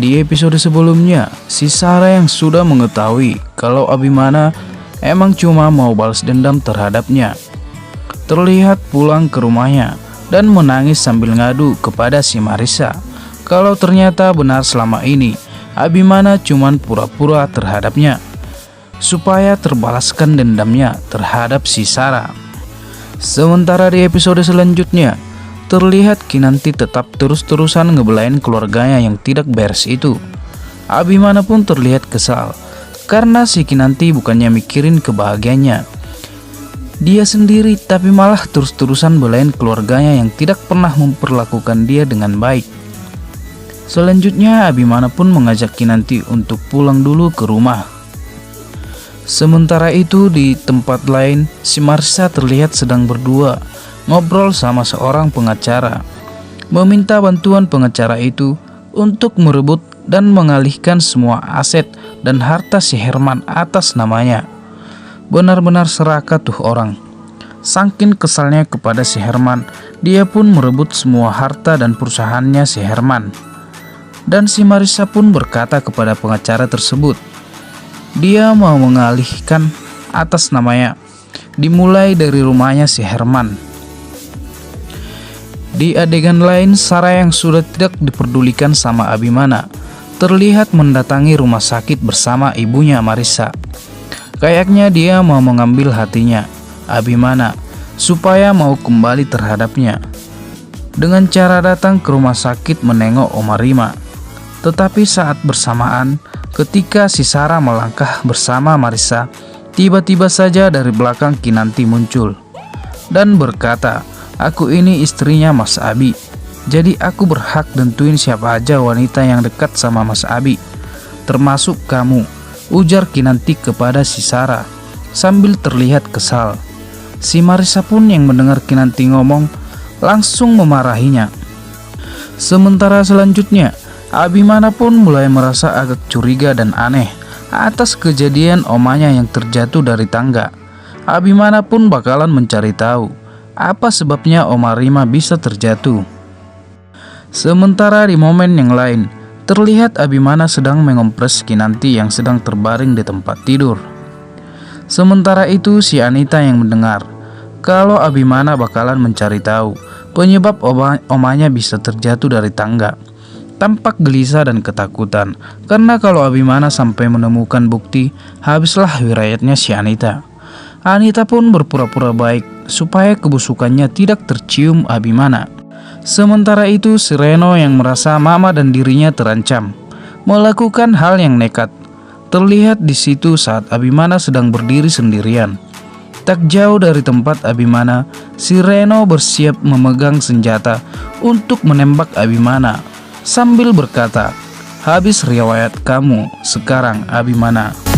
Di episode sebelumnya, si Sarah yang sudah mengetahui kalau Abimana emang cuma mau balas dendam terhadapnya, terlihat pulang ke rumahnya dan menangis sambil ngadu kepada si Marissa kalau ternyata benar selama ini Abimana cuman pura-pura terhadapnya supaya terbalaskan dendamnya terhadap si Sarah. Sementara di episode selanjutnya, terlihat Kinanti tetap terus-terusan ngebelain keluarganya yang tidak beres itu. Abimana pun terlihat kesal karena si Kinanti bukannya mikirin kebahagiaannya dia sendiri, tapi malah terus-terusan belain keluarganya yang tidak pernah memperlakukan dia dengan baik. Selanjutnya Abimana pun mengajak Kinanti untuk pulang dulu ke rumah. Sementara itu di tempat lain, si Marissa terlihat sedang berdua ngobrol sama seorang pengacara, meminta bantuan pengacara itu untuk merebut dan mengalihkan semua aset dan harta si Herman atas namanya. Benar-benar serakah tuh orang. Saking kesalnya kepada si Herman, dia pun merebut semua harta dan perusahaannya si Herman. Dan si Marissa pun berkata kepada pengacara tersebut, dia mau mengalihkan atas namanya, dimulai dari rumahnya si Herman. Di adegan lain, Sarah yang sudah tidak diperdulikan sama Abimana terlihat mendatangi rumah sakit bersama ibunya Marissa. Kayaknya dia mau mengambil hatinya Abimana supaya mau kembali terhadapnya dengan cara datang ke rumah sakit menengok Oma Rima. Tetapi saat bersamaan ketika si Sarah melangkah bersama Marissa, tiba-tiba saja dari belakang Kinanti muncul dan berkata, "Aku ini istrinya Mas Abi, jadi aku berhak tentuin siapa aja wanita yang dekat sama Mas Abi, termasuk kamu," ujar Kinanti kepada si Sarah sambil terlihat kesal. Si Marissa pun yang mendengar Kinanti ngomong langsung memarahinya. Sementara selanjutnya, Abimana pun mulai merasa agak curiga dan aneh atas kejadian omanya yang terjatuh dari tangga. Abimana pun bakalan mencari tahu apa sebabnya Oma Rima bisa terjatuh. Sementara di momen yang lain, terlihat Abimana sedang mengompres Kinanti yang sedang terbaring di tempat tidur. Sementara itu si Anita yang mendengar kalau Abimana bakalan mencari tahu penyebab omanya bisa terjatuh dari tangga, tampak gelisah dan ketakutan karena kalau Abimana sampai menemukan bukti, habislah wirayatnya si Anita. Anita pun berpura-pura baik supaya kebusukannya tidak tercium Abimana. Sementara itu si Reno yang merasa mama dan dirinya terancam melakukan hal yang nekat terlihat di situ saat Abimana sedang berdiri sendirian. Tak jauh dari tempat Abimana, si Reno bersiap memegang senjata untuk menembak Abimana sambil berkata, "Habis riwayat kamu sekarang Abimana."